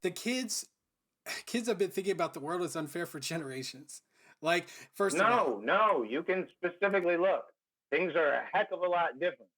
the kids have been thinking about the world as unfair for generations. Like, first of all, No, you can specifically look. Things are a heck of a lot different.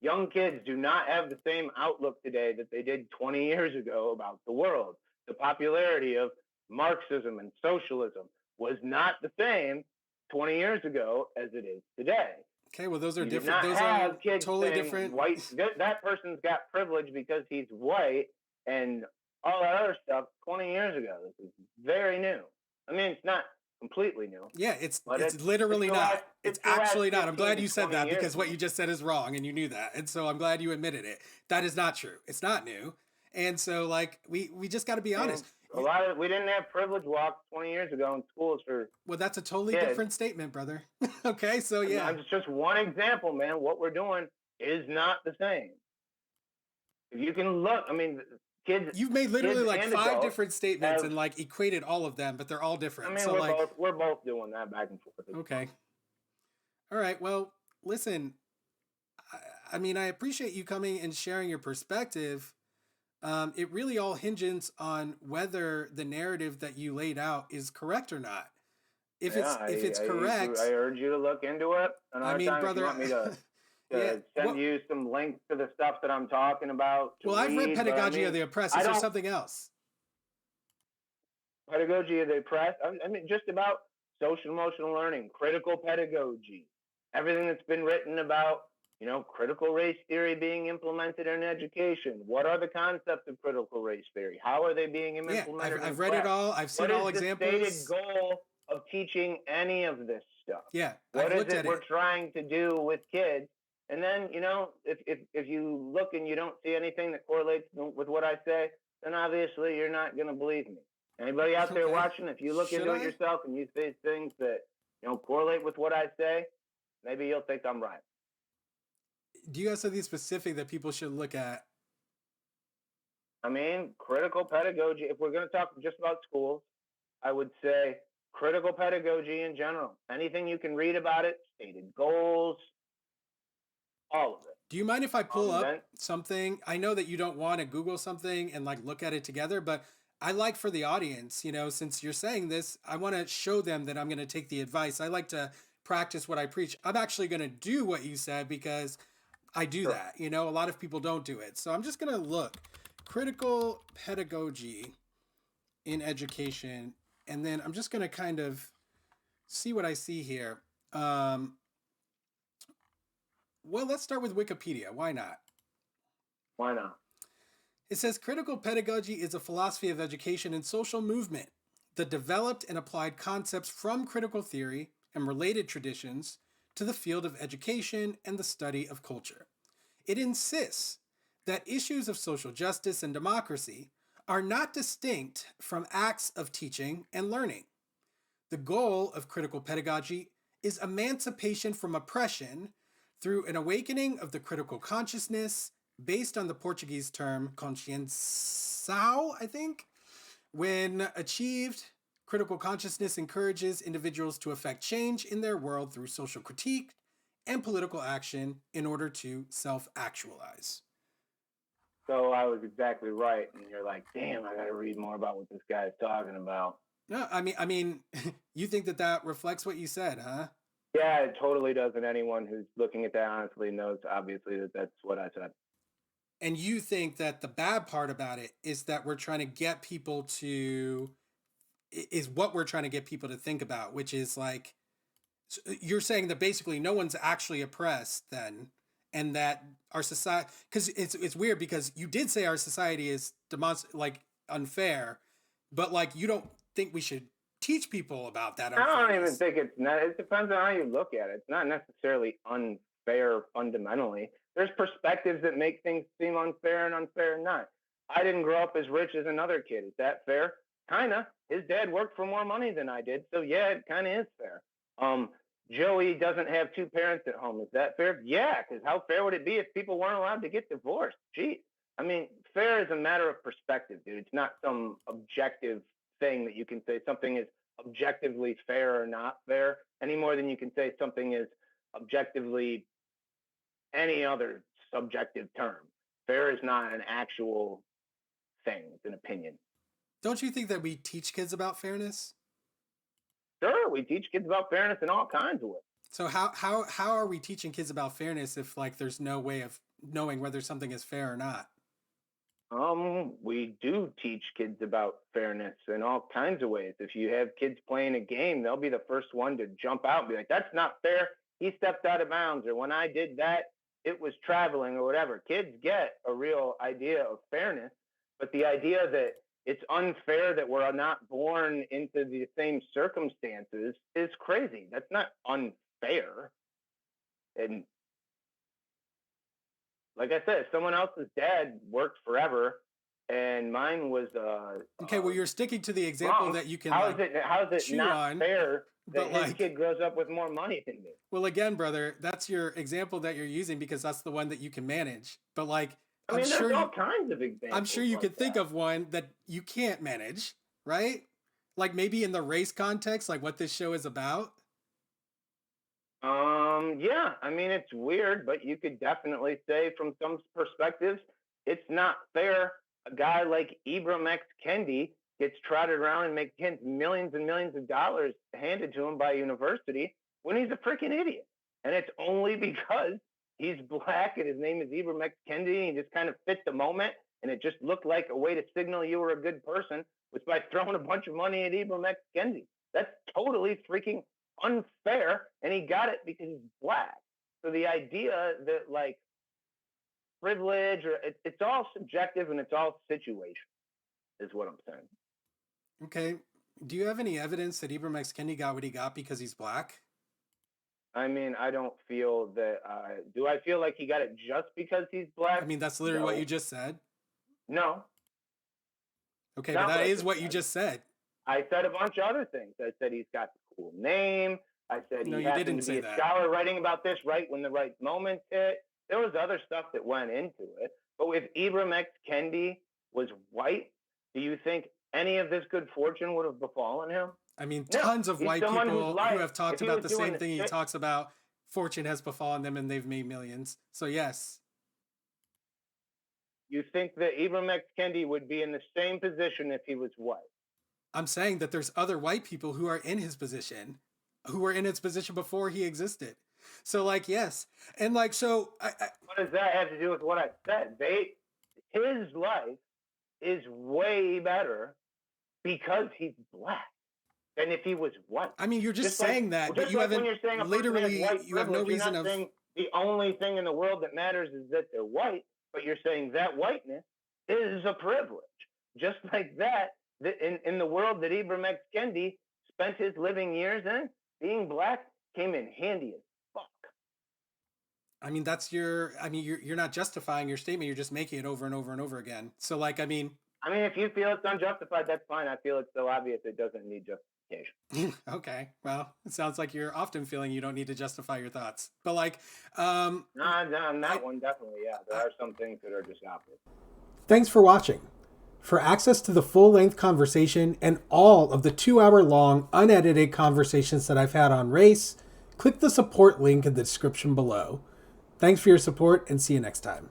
Young kids do not have the same outlook today that they did 20 years ago about the world. The popularity of Marxism and socialism was not the same 20 years ago as it is today. okay, well, those are You did different. not Those are have kids totally saying different. white, that person's got privilege because he's white and all that other stuff 20 years ago. This is very new. I mean, it's not completely new, Yeah, it's but it's literally not. It's it's the last actually not. I'm 15 glad to you said 20 that years because what new. you just said is wrong and you knew that. And so I'm glad you admitted it. That is not true. It's not new. And so like we just got to be honest. And we didn't have privilege walks 20 years ago in schools for Well, that's a totally kids. different statement, brother. Okay, so And yeah. it's just one example, man. What we're doing is not the same. If you can look, I mean, You've made literally kids like and five adults different statements have. and like equated all of them, but they're all I different. mean, So like we're both doing that back and forth. okay. All right. Well, listen, I mean, I appreciate you coming and sharing your perspective. It really all hinges on whether the narrative that you laid out is correct or not. Yeah, If it's I correct, urge you to look into it I another mean, time if you want me brother, yeah. to send What? you some links to the stuff that I'm talking about to Well, I've read read. But I Pedagogy of mean, the Oppressed. I Is there don't something else? pedagogy of the oppressed. I mean, just about social emotional learning, critical pedagogy, everything that's been written about, critical race theory being implemented in education. What are the concepts of critical race theory? How are they being Yeah, implemented in I've read it class? all. I've seen What all is the stated examples. goal of teaching any of this stuff? Yeah, I've What is looked it at we're it. trying to do with kids? And then, if you look and you don't see anything that correlates with what I say, then obviously you're not going to believe me. Anybody out there Okay. watching, if you look Should into it I? yourself and you see things that correlate with what I say, maybe you'll think I'm right. Do you have something specific that people should look at? I mean, critical pedagogy, if we're going to talk just about schools, I would say critical pedagogy in general. Anything you can read about it, stated goals, all of it. Do you mind if I pull up Then something? I know that you don't want to Google something and like look at it together, but I like for the audience, since you're saying this, I want to show them that I'm going to take the advice. I like to practice what I preach. I'm actually going to do what you said because I do sure. that. A lot of people don't do it. So I'm just going to look critical pedagogy in education, and then I'm just going to kind of see what I see here. Well, let's start with Wikipedia. Why not? Why not? It says critical pedagogy is a philosophy of education and social movement that developed and applied concepts from critical theory and related traditions to the field of education and the study of culture. It insists that issues of social justice and democracy are not distinct from acts of teaching and learning. The goal of critical pedagogy is emancipation from oppression through an awakening of the critical consciousness based on the Portuguese term consciência, I think. When achieved, critical consciousness encourages individuals to effect change in their world through social critique and political action in order to self-actualize. So I was exactly right, and you're like, damn, I got to read more about what this guy is talking about. No, I mean, you think that reflects what you said, huh? Yeah, it totally does, and anyone who's looking at that honestly knows, obviously, that that's what I said. And you think that the bad part about it is that we're trying to get people to is what we're trying to get people to think about, which is like you're saying that basically no one's actually oppressed then, and that our society, because it's weird because you did say our society is like unfair, but like you don't think we should teach people about that I don't even unfairness. think it's not. It depends on how you look at it. It's not necessarily unfair fundamentally. There's perspectives that make things seem unfair and unfair not. I didn't grow up as rich as another kid. Is that fair? Kinda. His dad worked for more money than I did, so yeah, it kind of is fair. Um, Joey doesn't have two parents at home. Is that fair? Yeah, because how fair would it be if people weren't allowed to get divorced? Gee, I mean, fair is a matter of perspective, dude. It's not some objective thing that you can say something is objectively fair or not fair any more than you can say something is objectively any other subjective term. Fair is not an actual things and opinions. Don't you think that we teach kids about fairness? Sure, we teach kids about fairness in all kinds of ways. So how are we teaching kids about fairness if like there's no way of knowing whether something is fair or not? We do teach kids about fairness in all kinds of ways. If you have kids playing a game, they'll be the first one to jump out and be like, "That's not fair. He stepped out of bounds," or "When I did that, it was traveling," or whatever. Kids get a real idea of fairness, but the idea that it's unfair that we're not born into the same circumstances is crazy. That's not unfair. And like I said, someone else's dad worked forever, and mine was Okay, well, you're sticking to the example wrong. that you can How like, is it chew not on, fair but that his like, kid grows up with more money than me? well, again, brother, that's your example that you're using because that's the one that you can manage. But like, I mean, there's all kinds of examples. I'm sure you like could think that. of one that you can't manage, right? Like maybe in the race context, like what this show is about. Yeah, I mean, it's weird, but you could definitely say from some perspectives, it's not fair. A guy like Ibram X. Kendi gets trotted around and makes millions and millions of dollars handed to him by a university when he's a freaking idiot. And it's only because he's black and his name is Ibram X. Kendi, and he just kind of fit the moment. And it just looked like a way to signal you were a good person was by throwing a bunch of money at Ibram X. Kendi. That's totally freaking unfair, and he got it because he's black. So the idea that like privilege or it's all subjective and it's all situational is what I'm saying. Okay. Do you have any evidence that Ibram X. Kendi got what he got because he's black? I mean, I don't feel that. Do I feel like he got it just because he's black? I mean, that's literally what you just said. No. Okay, but that is what you just said. I said a bunch of other things. I said he's got the cool name. I said No, he you happened didn't to say be a that. scholar writing about this right when the right moment hit. There was other stuff that went into it. But if Ibram X. Kendi was white, do you think any of this good fortune would have befallen him? I mean, No. tons of He's white someone people whose life, who have talked if he about was the doing same the thing he shit- talks about. Fortune has befallen them and they've made millions. So yes. You think that Ibram X. Kendi would be in the same position if he was white? I'm saying that there's other white people who are in his position, who were in his position before he existed. So like, yes. And like, so what does that have to do with what I said? His life is way better because he's black than if he was white. I mean, you're just saying that, but you like haven't when you're saying literally, you have no reason you're not saying the only thing in the world that matters is that they're white, but you're saying that whiteness is a privilege. Just like that, in the world that Ibram X. Kendi spent his living years in, being black came in handy as fuck. I mean, you're not justifying your statement. You're just making it over and over and over again. So like, I mean, if you feel it's unjustified, that's fine. I feel it's so obvious it doesn't need justification. Okay. Well, it sounds like you're often feeling you don't need to justify your thoughts. But like, no, on that one, definitely, yeah. There are some things that are just obvious. Thanks for watching. For access to the full-length conversation and all of the 2-hour-long unedited conversations that I've had on race, click the support link in the description below. Thanks for your support and see you next time.